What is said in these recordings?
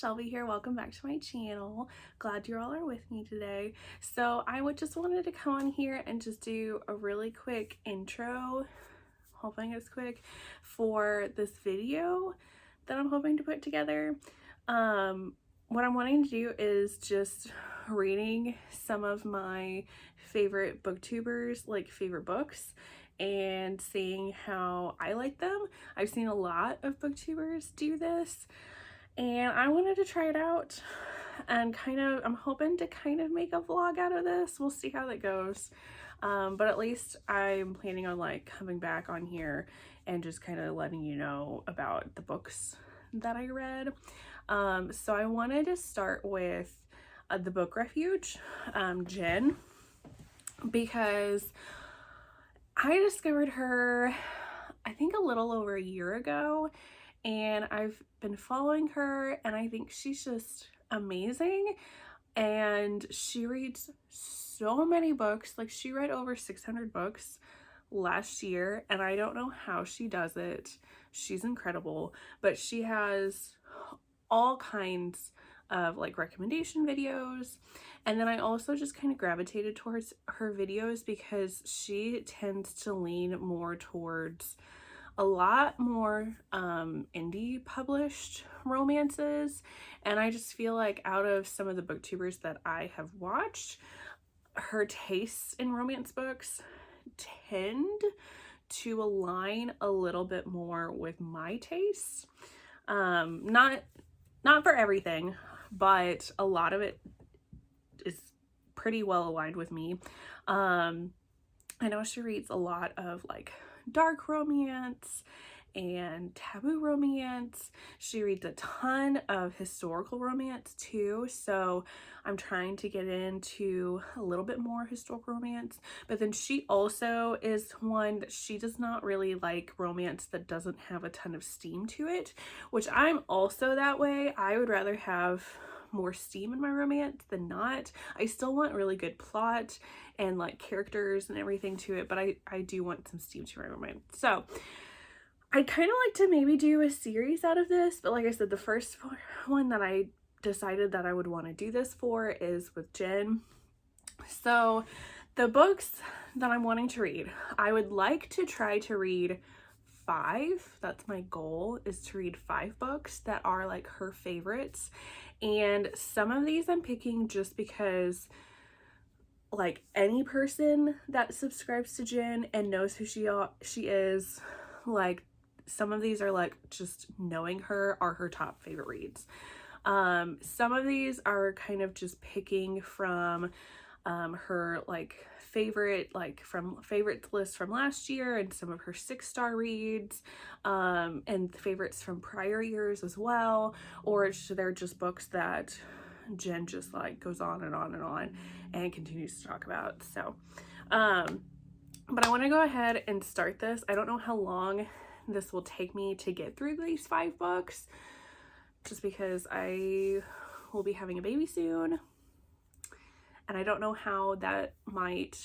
Shelby here. Welcome back to my channel. Glad you all are with me today. So I just wanted to come on here and just do a really quick intro, hoping it's quick, for this video that I'm hoping to put together. What I'm wanting to do is just reading some of my favorite booktubers, like favorite books, and seeing how I like them. I've seen a lot of booktubers do this, and I wanted to try it out, and I'm hoping to kind of make a vlog out of this. We'll see how that goes. But at least I'm planning on like coming back on here and just kind of letting you know about the books that I read. So I wanted to start with the Book Refuge, Jenn, because I discovered her, I think a little over a year ago, and I've been following her, and I think she's just amazing. And she reads so many books. Like, she read over 600 books last year, and I don't know how she does it. She's incredible. But she has all kinds of like recommendation videos, and then I also just kind of gravitated towards her videos because she tends to lean more towards a lot more indie published romances, and I just feel like out of some of the booktubers that I have watched, her tastes in romance books tend to align a little bit more with my tastes. Not for everything, but a lot of it is pretty well aligned with me. I know she reads a lot of like dark romance and taboo romance. She reads a ton of historical romance too, so I'm trying to get into a little bit more historical romance. But then she also is one that she does not really like romance that doesn't have a ton of steam to it, which I'm also that way. I would rather have more steam in my romance than not. I still want really good plot and like characters and everything to it, but I do want some steam to my romance. So I'd kind of like to maybe do a series out of this, but like I said, the first one that I decided that I would want to do this for is with Jenn. So the books that I'm wanting to read, I would like to try to read 5. That's my goal, is to read 5 books that are like her favorites. And some of these I'm picking just because like any person that subscribes to Jenn and knows who she is, like some of these are like just knowing her are her top favorite reads. Some of these are kind of just picking from her like favorite, like from favorites list from last year, and some of her 6-star reads, and favorites from prior years as well, or they're just books that Jenn just like goes on and on and on and continues to talk about. So but I want to go ahead and start this. I don't know how long this will take me to get through these 5 books, just because I will be having a baby soon, and I don't know how that might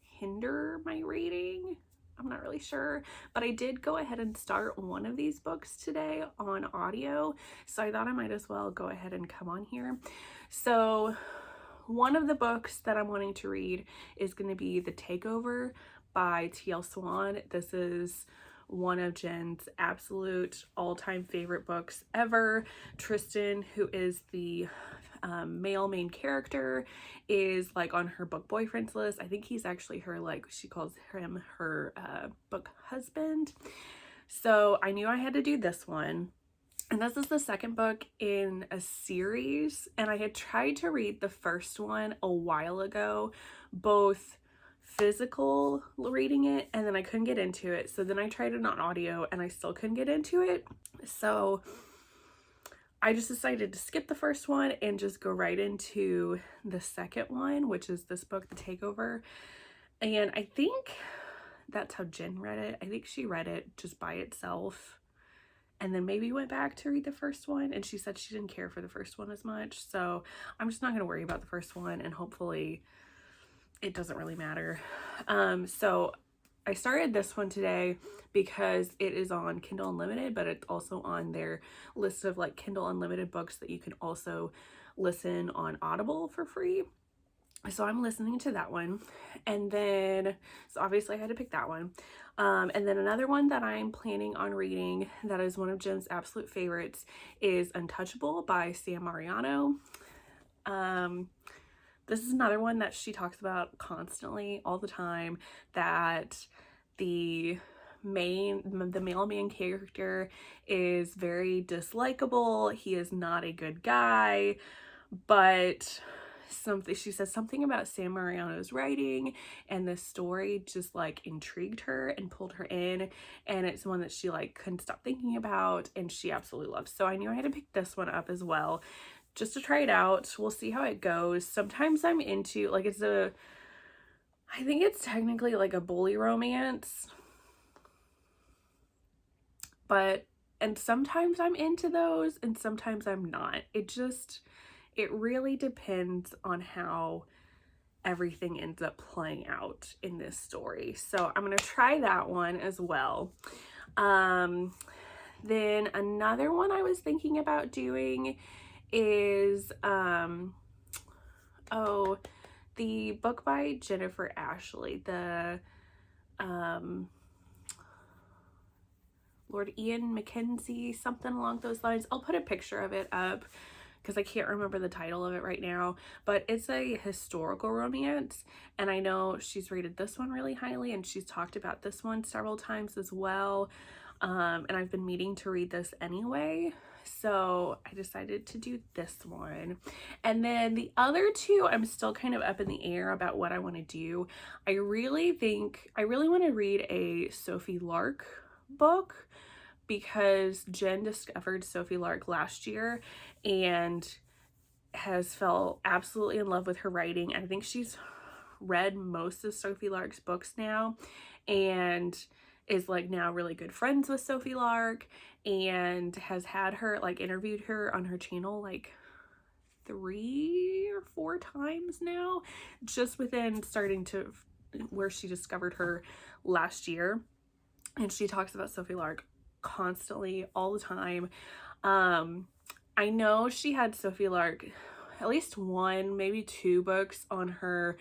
hinder my reading. I'm not really sure, but I did go ahead and start one of these books today on audio, so I thought I might as well go ahead and come on here. So one of the books that I'm wanting to read is going to be The Takeover by TL Swan. This is one of Jenn's absolute all-time favorite books ever. Tristan, who is the male main character, is like on her book boyfriends list. I think he's actually her, like, she calls him her book husband. So I knew I had to do this one. And this is the second book in a series, and I had tried to read the first one a while ago, both physical reading it, and then I couldn't get into it. So then I tried it on audio and I still couldn't get into it. So I just decided to skip the first one and just go right into the second one, which is this book, The Takeover. And I think that's how Jenn read it. I think she read it just by itself and then maybe went back to read the first one, and she said she didn't care for the first one as much. So I'm just not going to worry about the first one, and hopefully it doesn't really matter. So I started this one today because it is on Kindle Unlimited, but it's also on their list of like Kindle Unlimited books that you can also listen on Audible for free. So I'm listening to that one. And then, so obviously I had to pick that one. And then another one that I'm planning on reading that is one of Jenn's absolute favorites is Untouchable by Sam Mariano. This is another one that she talks about constantly, all the time, that the male main character is very dislikable. He is not a good guy, but she says something about Sam Mariano's writing and the story just like intrigued her and pulled her in, and it's one that she like couldn't stop thinking about and she absolutely loves. So I knew I had to pick this one up as well, just to try it out. We'll see how it goes. Sometimes I'm into, like, I think it's technically like a bully romance, and sometimes I'm into those and sometimes I'm not. It really depends on how everything ends up playing out in this story. So I'm going to try that one as well. Then another one I was thinking about doing is, the book by Jennifer Ashley, the, Lord Ian Mackenzie, something along those lines. I'll put a picture of it up because I can't remember the title of it right now, but it's a historical romance, and I know she's rated this one really highly, and she's talked about this one several times as well, and I've been meaning to read this anyway, so I decided to do this one. And then the other two, I'm still kind of up in the air about what I want to do. I really want to read a Sophie Lark book, because Jenn discovered Sophie Lark last year and has fell absolutely in love with her writing. I think she's read most of Sophie Lark's books now and is like now really good friends with Sophie Lark, and has had her, like, interviewed her on her channel like 3 or 4 times now, just within starting to where she discovered her last year. And she talks about Sophie Lark constantly, all the time. I know she had Sophie Lark at least 1, maybe 2 books on her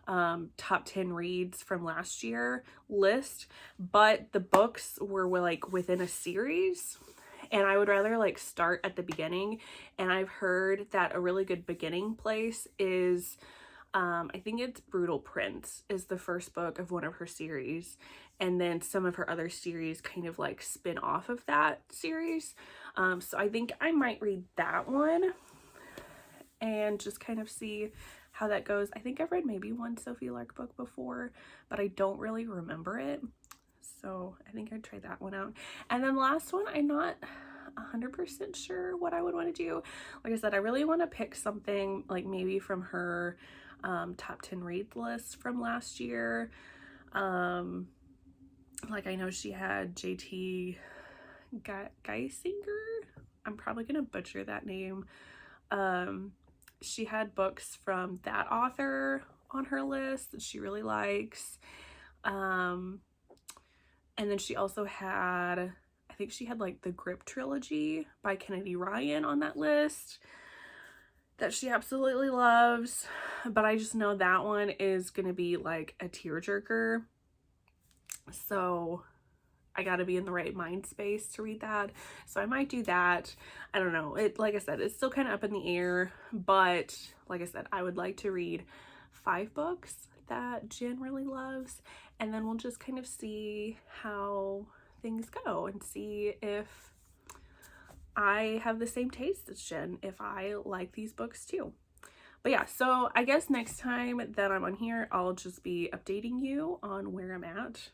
top 10 reads from last year list, but the books were like within a series, and I would rather like start at the beginning. And I've heard that a really good beginning place is, I think it's Brutal Prince is the first book of one of her series, and then some of her other series kind of like spin off of that series. So I think I might read that one and just kind of see how that goes. I think I've read maybe one Sophie Lark book before, but I don't really remember it. So I think I'd try that one out. And then last one, I'm not 100% sure what I would want to do. Like I said, I really want to pick something like maybe from her top 10 read list from last year. Like I know she had JT Geisinger. I'm probably gonna butcher that name. She had books from that author on her list that she really likes. And then she also had, I think she had like the Grip trilogy by Kennedy Ryan on that list that she absolutely loves, but I just know that one is gonna be like a tearjerker, so I gotta be in the right mind space to read that. So I might do that. I don't know, it, like I said, it's still kind of up in the air, but like I said, I would like to read 5 books that Jenn really loves, and then we'll just kind of see how things go and see if I have the same taste as Jenn, if I like these books too. But yeah, so I guess next time that I'm on here, I'll just be updating you on where I'm at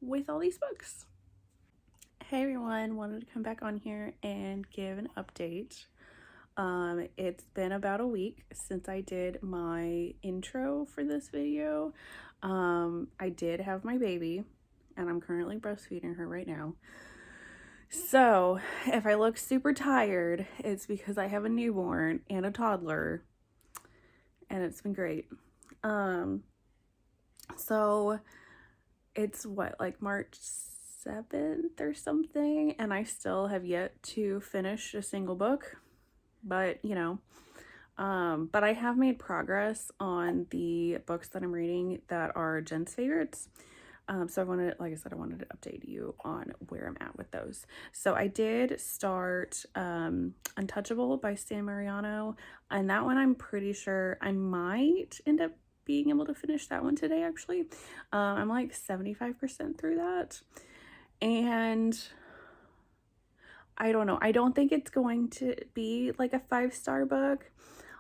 with all these books. Hey everyone, wanted to come back on here and give an update. It's been about a week since I did my intro for this video. I did have my baby, and I'm currently breastfeeding her right now. So if I look super tired, it's because I have a newborn and a toddler, and it's been great. So it's what, like March 7th or something, and I still have yet to finish a single book, but you know, but I have made progress on the books that I'm reading that are Jenn's favorites. So I wanted, like I said, I wanted to update you on where I'm at with those. So I did start Untouchable by Sam Mariano, and that one I'm pretty sure I might end up being able to finish that one today, actually. I'm like 75% through that, and I don't know. I don't think it's going to be like a 5-star book.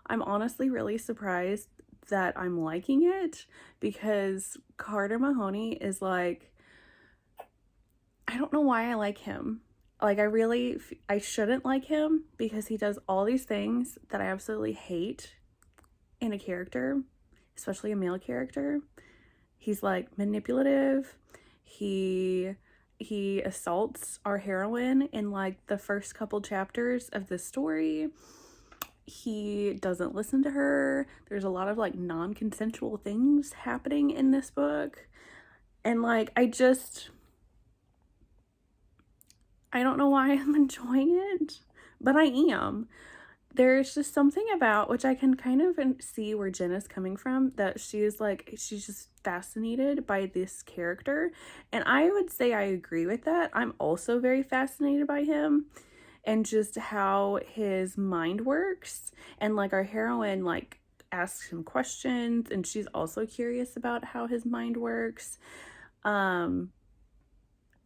I'm honestly really surprised that I'm liking it, because Carter Mahoney is like, I don't know why I like him. Like, I shouldn't like him because he does all these things that I absolutely hate in a character, especially a male character. He's like manipulative. He assaults our heroine in like the first couple chapters of the story. He doesn't listen to her. There's a lot of like non-consensual things happening in this book. And like, I don't know why I'm enjoying it, but I am. There's just something about, which I can kind of see where Jenn is coming from, that she's just fascinated by this character. And I would say I agree with that. I'm also very fascinated by him and just how his mind works. And like, our heroine like asks him questions, and she's also curious about how his mind works. And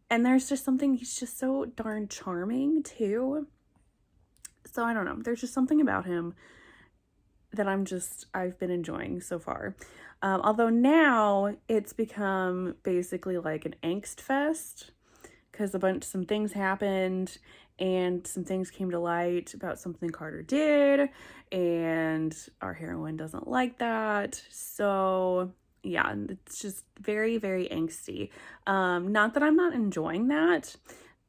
there's just something, he's just so darn charming too. So I don't know, there's just something about him that I've been enjoying so far. Although now it's become basically like an angst fest, because some things happened and some things came to light about something Carter did, and our heroine doesn't like that. So yeah, it's just very, very angsty. Not that I'm not enjoying that,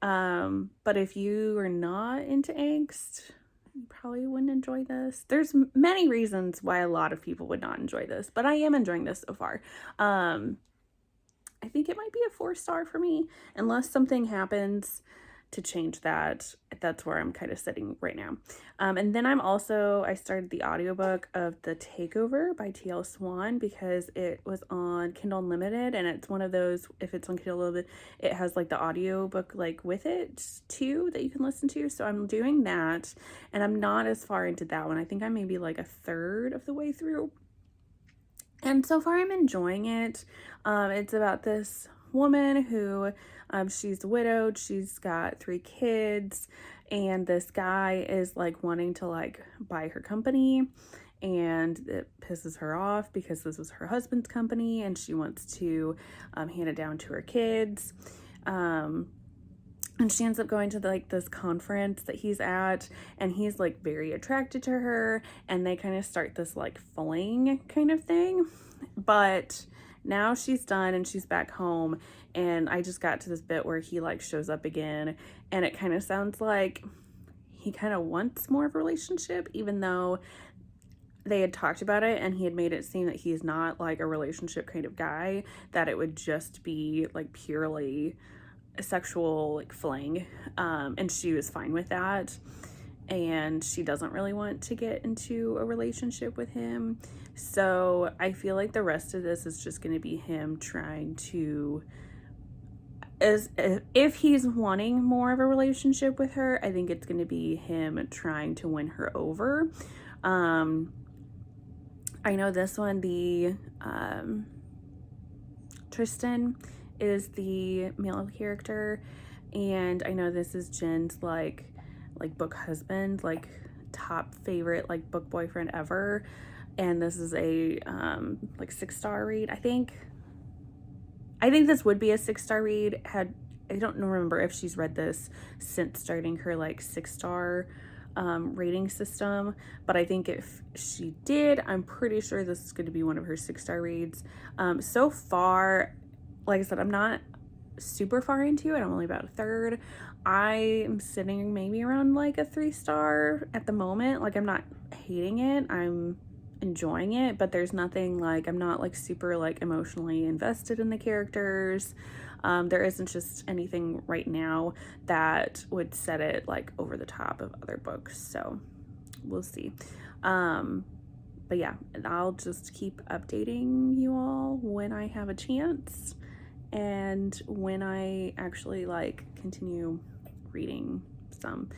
but if you are not into angst, you probably wouldn't enjoy this. There's many reasons why a lot of people would not enjoy this, but I am enjoying this so far. I think it might be a 4-star for me, unless something happens to change that. That's where I'm kind of sitting right now. And then I started the audiobook of The Takeover by TL Swan, because it was on Kindle Unlimited, and it's one of those, if it's on Kindle Unlimited, it has like the audiobook like with it too that you can listen to. So I'm doing that, and I'm not as far into that one. I think I'm maybe like a third of the way through. And so far I'm enjoying it. It's about this woman who, she's widowed, she's got 3 kids, and this guy is like wanting to like buy her company, and it pisses her off because this was her husband's company and she wants to hand it down to her kids. And she ends up going to this conference that he's at, and he's like very attracted to her, and they kind of start this like fling kind of thing. But now she's done and she's back home, and I just got to this bit where he like shows up again, and it kind of sounds like he kind of wants more of a relationship, even though they had talked about it and he had made it seem that he's not like a relationship kind of guy, that it would just be like purely a sexual like fling. And she was fine with that, and she doesn't really want to get into a relationship with him. So I feel like the rest of this is just going to be him trying to, if he's wanting more of a relationship with her, I think it's going to be him trying to win her over. I know this one, the Tristan is the male character, and I know this is Jenn's like book husband, like top favorite like book boyfriend ever, and this is a like 6-star read. I think this would be a 6-star read. I don't remember if she's read this since starting her like 6-star rating system, but I think if she did, I'm pretty sure this is going to be one of her 6-star reads. So far, like I said, I'm not super far into it. I'm only about a third. I am sitting maybe around like a 3-star at the moment. Like, I'm not hating it. I'm enjoying it, but there's nothing like, I'm not like super like emotionally invested in the characters. There isn't just anything right now that would set it like over the top of other books, so we'll see. But yeah, I'll just keep updating you all when I have a chance and when I actually like continue reading some.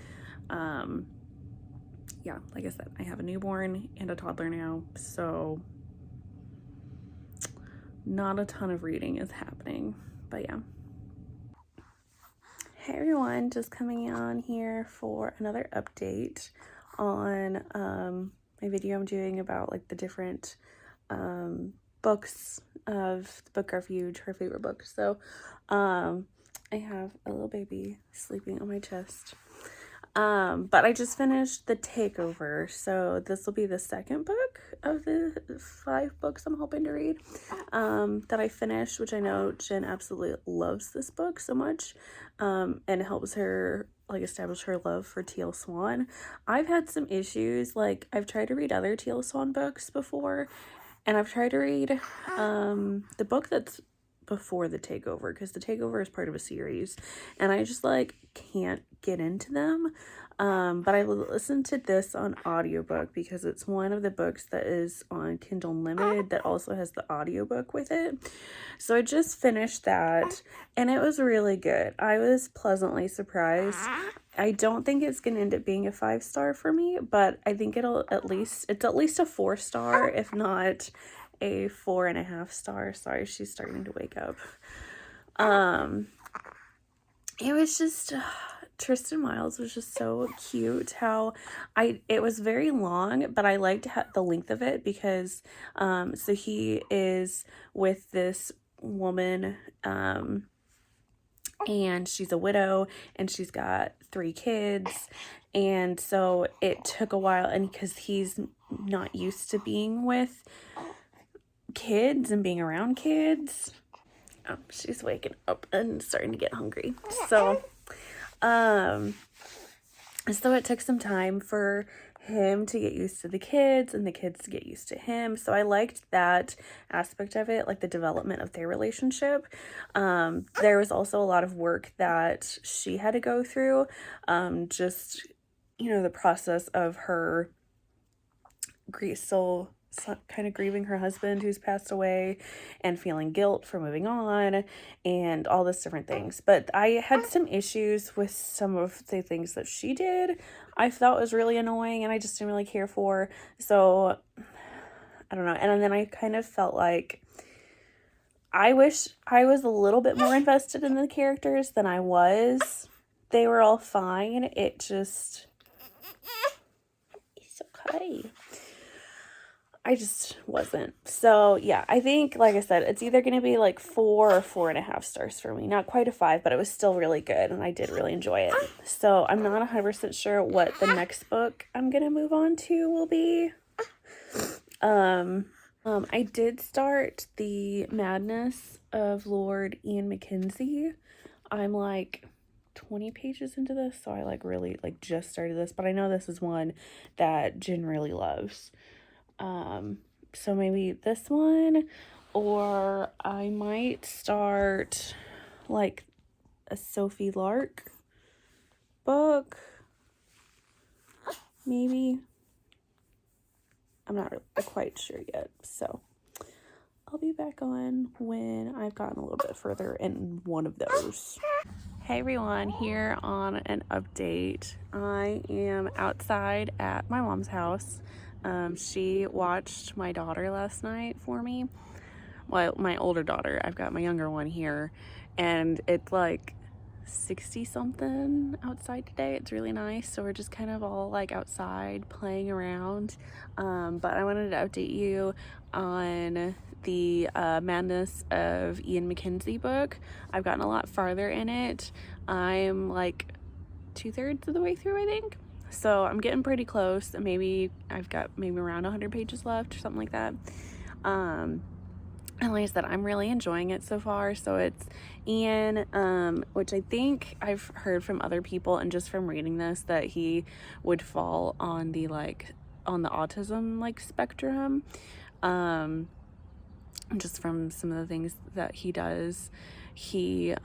Yeah, like I said, I have a newborn and a toddler now, so not a ton of reading is happening, but yeah. Hey everyone, just coming on here for another update on my video I'm doing about like the different books of the Book Refuge, her favorite book. So I have a little baby sleeping on my chest. But I just finished the Takeover, so this will be the second book of the 5 books I'm hoping to read that I finished, which I know Jenn absolutely loves this book so much, and it helps her like establish her love for Tl Swann. I've had some issues, like I've tried to read other Tl Swann books before, and I've tried to read the book that's before the Takeover, because the Takeover is part of a series and I just like can't get into them. But I listened to this on audiobook because it's one of the books that is on Kindle Unlimited that also has the audiobook with it. So I just finished that and it was really good. I was pleasantly surprised. I don't think it's gonna end up being a 5-star for me, but I think it's at least a 4-star, if not a 4.5-star. Sorry, she's starting to wake up. It was just Tristan Miles was just so cute. It was very long, but I liked the length of it because so he is with this woman and she's a widow and she's got 3 kids, and so it took a while, and because he's not used to being with kids and being around kids. Oh, she's waking up and starting to get hungry. So it took some time for him to get used to the kids and the kids to get used to him. So I liked that aspect of it, like the development of their relationship. There was also a lot of work that she had to go through, just, you know, the process of her kind of grieving her husband who's passed away and feeling guilt for moving on and all this different things. But I had some issues with some of the things that she did. I thought was really annoying and I just didn't really care for. So I don't know. And then I kind of felt like I wish I was a little bit more invested in the characters than I was. They were all fine. It's okay. I just wasn't. So yeah, I think, like I said, it's either going to be like 4 or 4.5 stars for me. Not quite a 5, but it was still really good and I did really enjoy it. So I'm not 100% sure what the next book I'm going to move on to will be. I did start The Madness of Lord Ian Mackenzie. I'm like 20 pages into this, so I like really like just started this, but I know this is one that Jenn really loves. So maybe this one, or I might start like a Sophie Lark book, maybe. I'm not really quite sure yet, so I'll be back on when I've gotten a little bit further in one of those. Hey everyone, here on an update. I am outside at my mom's house. She watched my daughter last night for me. Well, my older daughter. I've got my younger one here, and it's like 60 something outside today. It's really nice, so we're just kind of all like outside playing around. But I wanted to update you on the Madness of Ian Mackenzie book. I've gotten a lot farther in it. I'm like 2/3 of the way through, I think. So I'm getting pretty close. Maybe I've got around 100 pages left or something like that. And like I said, I'm really enjoying it so far. So it's Ian, which I think I've heard from other people and just from reading this that he would fall on the like on the autism like spectrum, just from some of the things that he does. He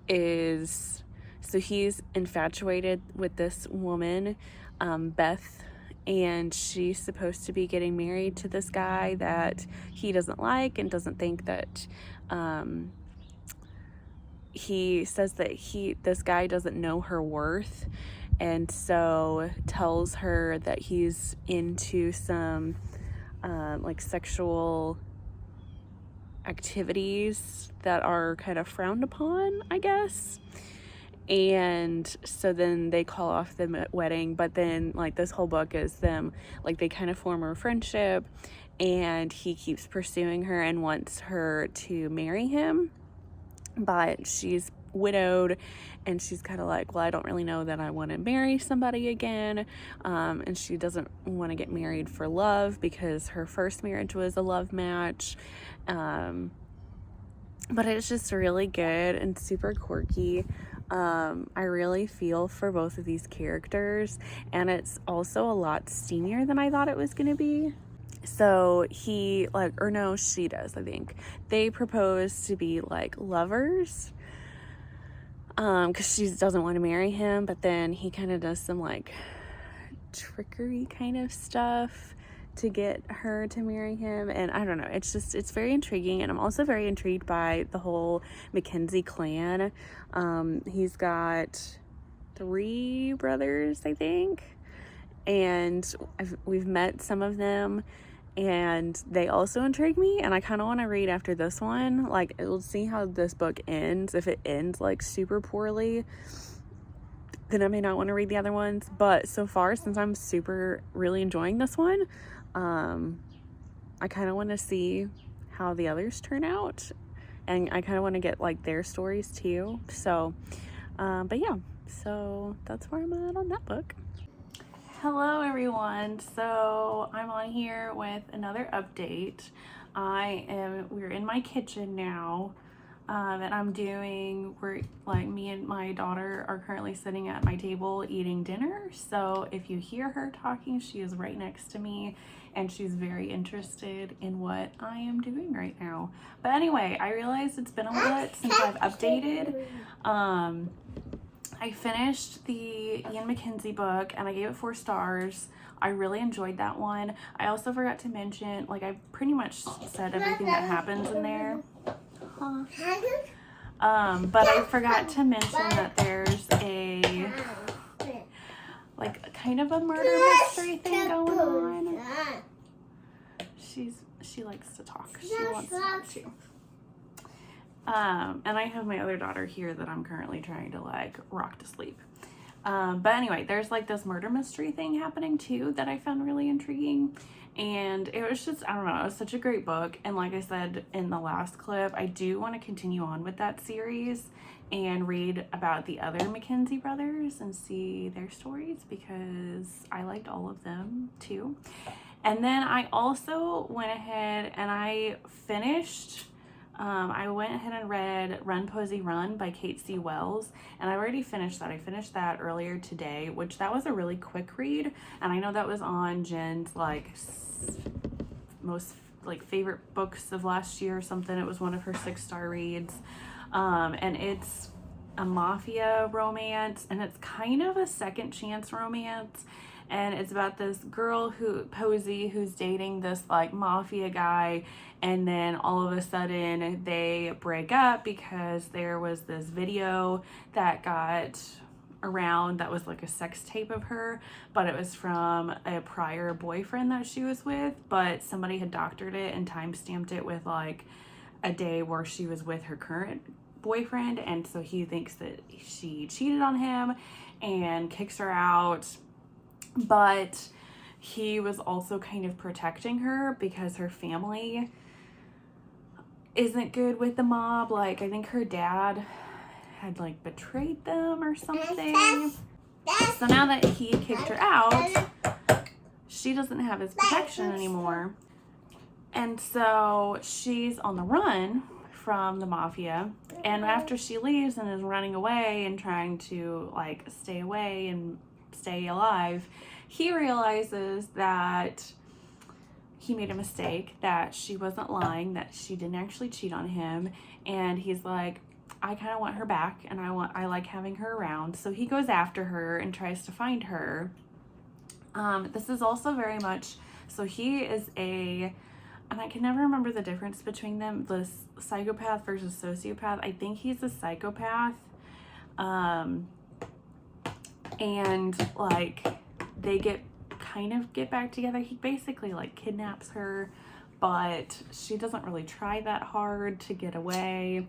he's infatuated with this woman, Beth, and she's supposed to be getting married to this guy that he doesn't like and doesn't think that, he says that this guy doesn't know her worth, and so tells her that he's into some like sexual activities that are kind of frowned upon, I guess. And so then they call off the wedding, but then like this whole book is them, like they kind of form a friendship, and he keeps pursuing her and wants her to marry him, but she's widowed, and she's kind of like, well, I don't really know that I want to marry somebody again, and she doesn't want to get married for love because her first marriage was a love match, but it's just really good and super quirky. I really feel for both of these characters, and it's also a lot steamier than I thought it was going to be. So she does, I think. They propose to be like lovers, because she doesn't want to marry him, but then he kind of does some like trickery kind of stuff to get her to marry him, and I don't know, it's very intriguing. And I'm also very intrigued by the whole Mackenzie clan. He's got 3 brothers, I think, and we've met some of them, and they also intrigue me, and I kind of want to read after this one. Like, we'll see how this book ends. If it ends like super poorly, then I may not want to read the other ones, but so far, since I'm really enjoying this one, I kind of want to see how the others turn out, and I kind of want to get like their stories too. So but yeah, so that's where I'm at on that book. Hello everyone, so I'm on here with another update. We're in my kitchen now, and me and my daughter are currently sitting at my table eating dinner. So if you hear her talking, she is right next to me, and she's very interested in what I am doing right now. But anyway, I realized it's been a bit since I've updated. I finished the Ian Mackenzie book, and I gave it 4 stars. I really enjoyed that one. I also forgot to mention, like, I pretty much said everything that happens in there. But I forgot to mention that there's a, like, kind of a murder mystery thing going on. She likes to talk. She wants to talk too. And I have my other daughter here that I'm currently trying to like rock to sleep. But anyway, there's like this murder mystery thing happening too that I found really intriguing. And it was just, I don't know, it was such a great book. And like I said in the last clip, I do want to continue on with that series and read about the other Mackenzie brothers and see their stories, because I liked all of them too. And then I also went ahead and I finished, I went ahead and read Run, Posy, Run by Cate C. Wells, and I already finished that. I finished that earlier today, which that was a really quick read, and I know that was on Jenn's like most like favorite books of last year or something. It was one of her 6-star reads, and it's a mafia romance, and it's kind of a second chance romance. And it's about this girl Posy, who's dating this like mafia guy, and then all of a sudden they break up because there was this video that got around that was like a sex tape of her, but it was from a prior boyfriend that she was with, but somebody had doctored it and time-stamped it with like a day where she was with her current boyfriend, and so he thinks that she cheated on him and kicks her out. But he was also kind of protecting her because her family isn't good with the mob. Like, I think her dad had like betrayed them or something. So now that he kicked her out, she doesn't have his protection anymore. And so she's on the run from the mafia. And after she leaves and is running away and trying to like stay away and stay alive, he realizes that he made a mistake, that she wasn't lying, that she didn't actually cheat on him, and he's like, I kind of want her back, and I like having her around. So he goes after her and tries to find her. This is also very much, so he is and I can never remember the difference between them, the psychopath versus sociopath. I think he's a psychopath. And like they kind of get back together. He basically like kidnaps her, but she doesn't really try that hard to get away.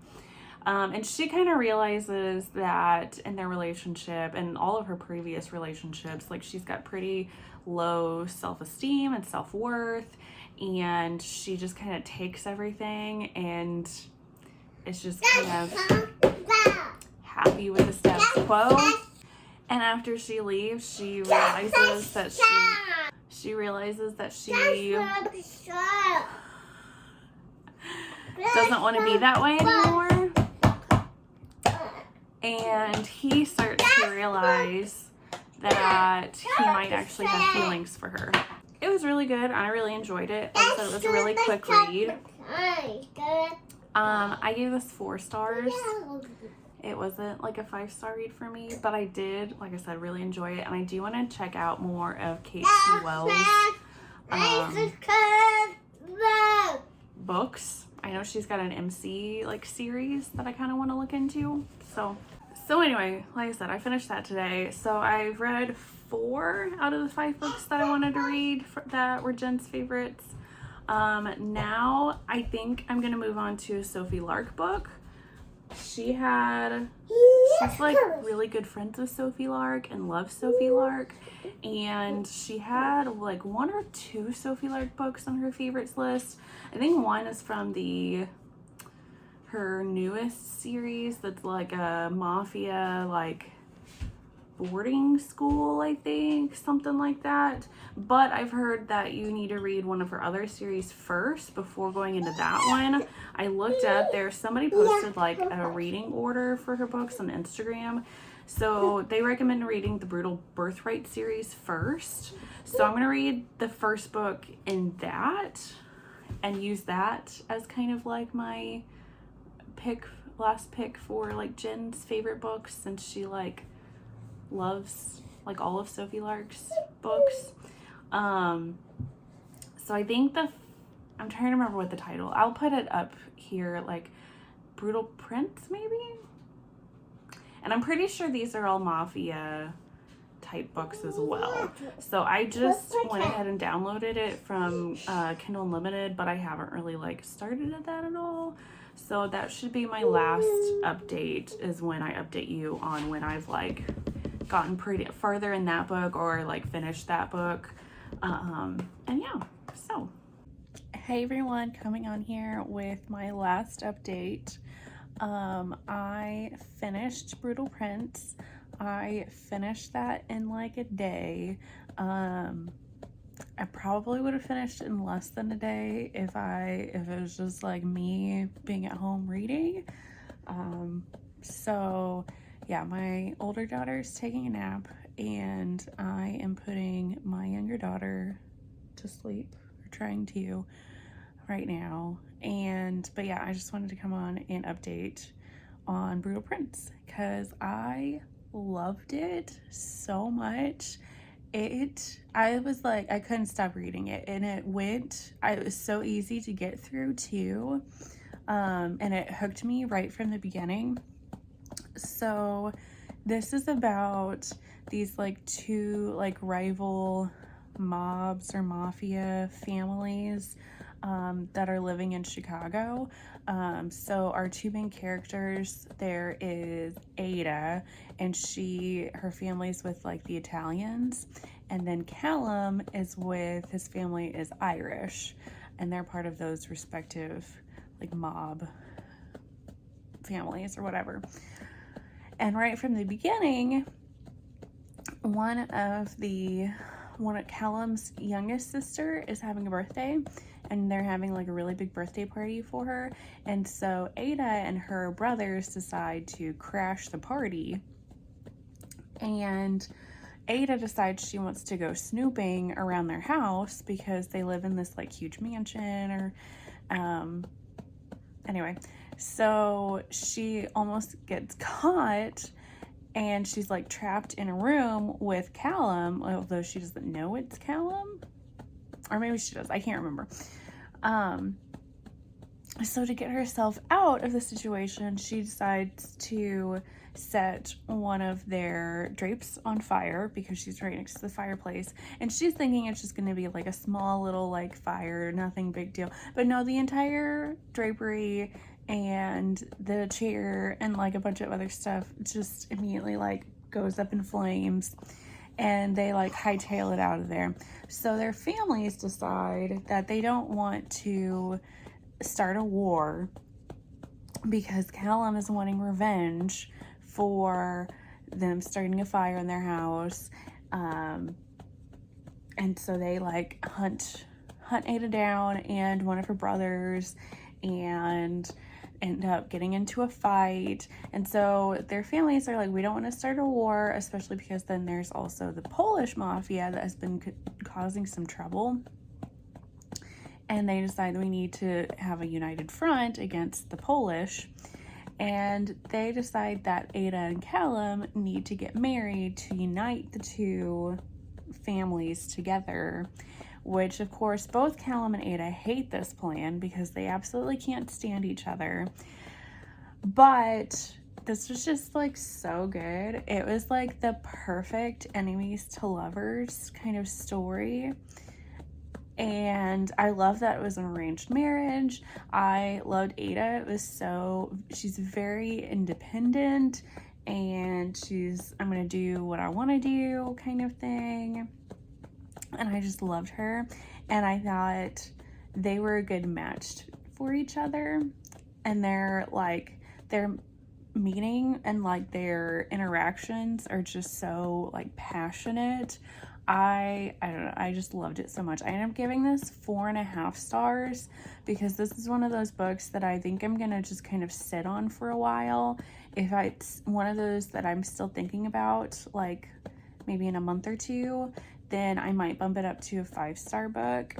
And she kind of realizes that in their relationship and all of her previous relationships, like she's got pretty low self-esteem and self-worth, and she just kind of takes everything and is just kind of happy with the status quo. And after she leaves, she realizes that she doesn't want to be that way anymore. And he starts to realize that he might actually have feelings for her. It was really good. I really enjoyed it. Like I said, it was a really quick read. I gave this 4 stars. It wasn't like a 5-star read for me, but I did, like I said, really enjoy it. And I do want to check out more of Cate Wells' books. I know she's got an MC like series that I kind of want to look into. So anyway, like I said, I finished that today. So I've read 4 out of the 5 books that I wanted to read that were Jen's favorites. Now I think I'm gonna move on to a Sophie Lark book. She's like really good friends with Sophie Lark and loves Sophie Lark, and she had like 1 or 2 Sophie Lark books on her favorites list. I think one is from her newest series that's like a mafia like boarding school, I think, something like that. But I've heard that you need to read one of her other series first before going into that one. I looked up there, somebody posted like a reading order for her books on Instagram. So they recommend reading the Brutal Birthright series first. So I'm going to read the first book in that and use that as kind of like my last pick for like Jen's favorite books, since she like loves like all of Sophie Lark's books. So I think I'm trying to remember what the title, I'll put it up here, like Brutal Prince maybe? And I'm pretty sure these are all mafia type books as well. So I just went ahead and downloaded it from Kindle Unlimited, but I haven't really like started at that at all. So that should be my last update, is when I update you on when I've like gotten pretty farther in that book or like finished that book. And yeah, so hey everyone, coming on here with my last update. I finished Brutal Prince. I finished that in like a day. I probably would have finished in less than a day if it was just like me being at home reading. So yeah, my older daughter is taking a nap and I am putting my younger daughter to sleep, or trying to right now. But yeah, I just wanted to come on and update on Brutal Prince because I loved it so much. I was like, I couldn't stop reading it, and it was so easy to get through too. And it hooked me right from the beginning. So this is about these like 2 like rival mobs or mafia families that are living in Chicago. So our 2 main characters, there is Ada, and her family's with like the Italians, and then Callum is with, his family is Irish, and they're part of those respective like mob families or whatever. And right from the beginning, one of Callum's youngest sister is having a birthday, and they're having like a really big birthday party for her. And so Ada and her brothers decide to crash the party. And Ada decides she wants to go snooping around their house because they live in this like huge mansion or anyway, so she almost gets caught and she's like trapped in a room with Callum, although she doesn't know it's Callum, or maybe she does, I can't remember. So to get herself out of the situation, she decides to set one of their drapes on fire because she's right next to the fireplace, and she's thinking it's just going to be like a small little like fire, nothing big deal. But no, the entire drapery and the chair and like a bunch of other stuff just immediately like goes up in flames, and they like hightail it out of there. So their families decide that they don't want to start a war because Callum is wanting revenge for them starting a fire in their house, and so they like hunt Ada down and one of her brothers and end up getting into a fight. And so their families are like, we don't want to start a war, especially because then there's also the Polish mafia that has been causing some trouble. And they decide we need to have a united front against the Polish. And they decide that Ada and Callum need to get married to unite the two families together, which of course both Callum and Ada hate this plan because they absolutely can't stand each other. But this was just like so good. It was like the perfect enemies to lovers kind of story. And I love that it was an arranged marriage. I loved Ada. It was she's very independent and I'm gonna do what I want to do kind of thing. And I just loved her. And I thought they were a good match for each other. And their meeting and like their interactions are just so like passionate. I don't know, I just loved it so much. I ended up giving this 4.5 stars because this is one of those books that I think I'm gonna just kind of sit on for a while. If it's one of those that I'm still thinking about, like maybe in a month or two, then I might bump it up to a 5-star book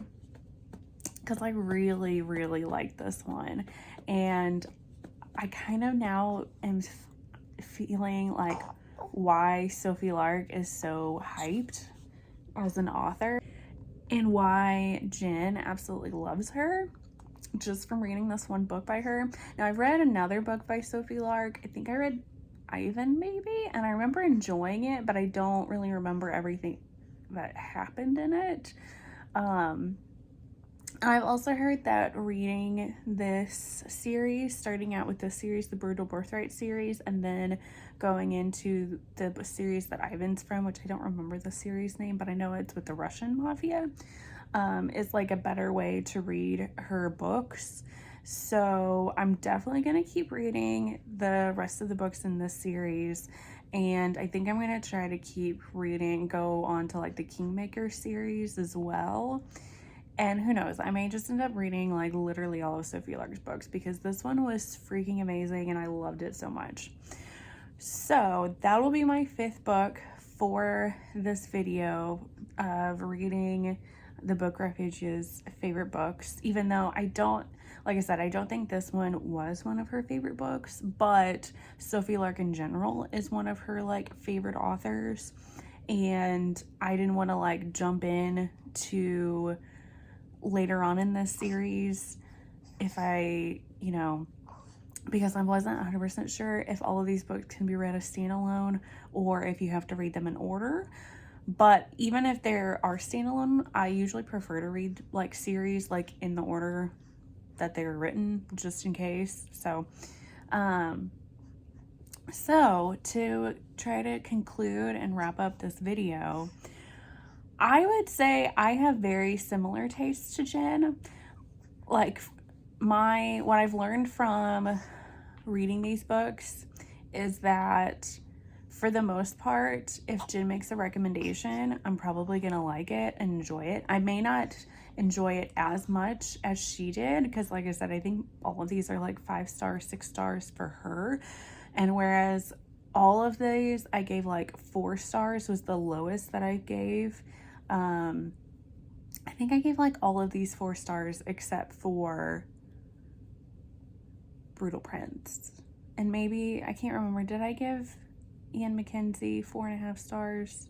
because I really, really like this one. And I kind of now am feeling like why Sophie Lark is so hyped as an author and why Jenn absolutely loves her just from reading this one book by her. Now I've read another book by Sophie Lark. I think I read Ivan maybe, and I remember enjoying it, but I don't really remember everything that happened in it. I've also heard that reading this series, starting out with this series, the Brutal Birthright series, and then going into the series that Ivan's from, which I don't remember the series name, but I know it's with the Russian mafia, is like a better way to read her books. So I'm definitely going to keep reading the rest of the books in this series. And I think I'm going to try to keep reading, go on to like the Kingmaker series as well. And who knows, I may just end up reading like literally all of Sophie Lark's books because this one was freaking amazing and I loved it so much. So that will be my 5th book for this video of reading the Book Refuge's favorite books, even though I don't think this one was one of her favorite books, but Sophie Lark in general is one of her like favorite authors, and I didn't want to like jump in to later on in this series if I, because I wasn't 100% sure if all of these books can be read as standalone or if you have to read them in order. But even if there are standalone, I usually prefer to read like series like in the order that they were written, just in case. So to try to conclude and wrap up this video, I would say I have very similar tastes to Jenn. Like what I've learned from reading these books is that for the most part, if Jenn makes a recommendation, I'm probably gonna like it and enjoy it. I may not enjoy it as much as she did because like I said, I think all of these are like 5 stars, 6 stars for her. And whereas all of these I gave like 4 stars, was the lowest that I gave. I think I gave like all of these 4 stars except for Brutal Prince. And maybe, I can't remember, did I give Ian Mackenzie 4.5 stars?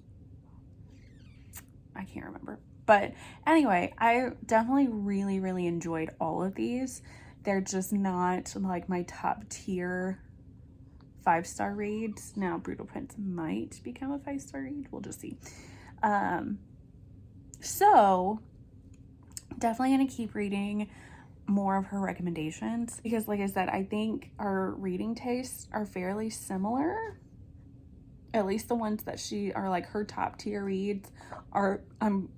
I can't remember. But anyway, I definitely really, really enjoyed all of these. They're just not like my top tier 5-star reads. Now, Brutal Prince might become a 5-star read. We'll just see. So, definitely going to keep reading more of her recommendations because, like I said, I think our reading tastes are fairly similar. At least the ones that are like her top tier reads are, I'm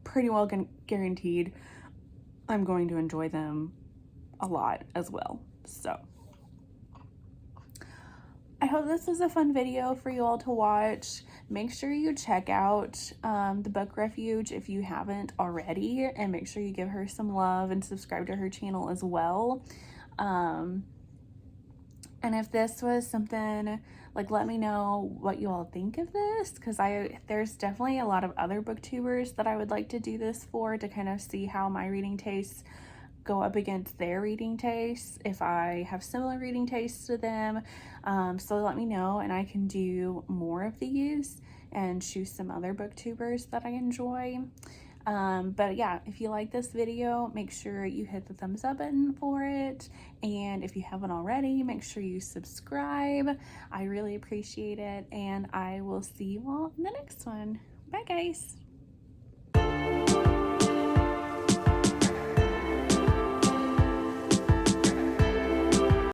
pretty well guaranteed I'm going to enjoy them a lot as well. So I hope this was a fun video for you all to watch. Make sure you check out the Book Refuge if you haven't already, and make sure you give her some love and subscribe to her channel as well. And if this was something, like, let me know what you all think of this, because there's definitely a lot of other booktubers that I would like to do this for, to kind of see how my reading tastes go up against their reading tastes, if I have similar reading tastes to them. So let me know, and I can do more of these and choose some other booktubers that I enjoy. But yeah, if you like this video, make sure you hit the thumbs up button for it, and if you haven't already, make sure you subscribe. I really appreciate it, and I will see you all in the next one. Bye guys.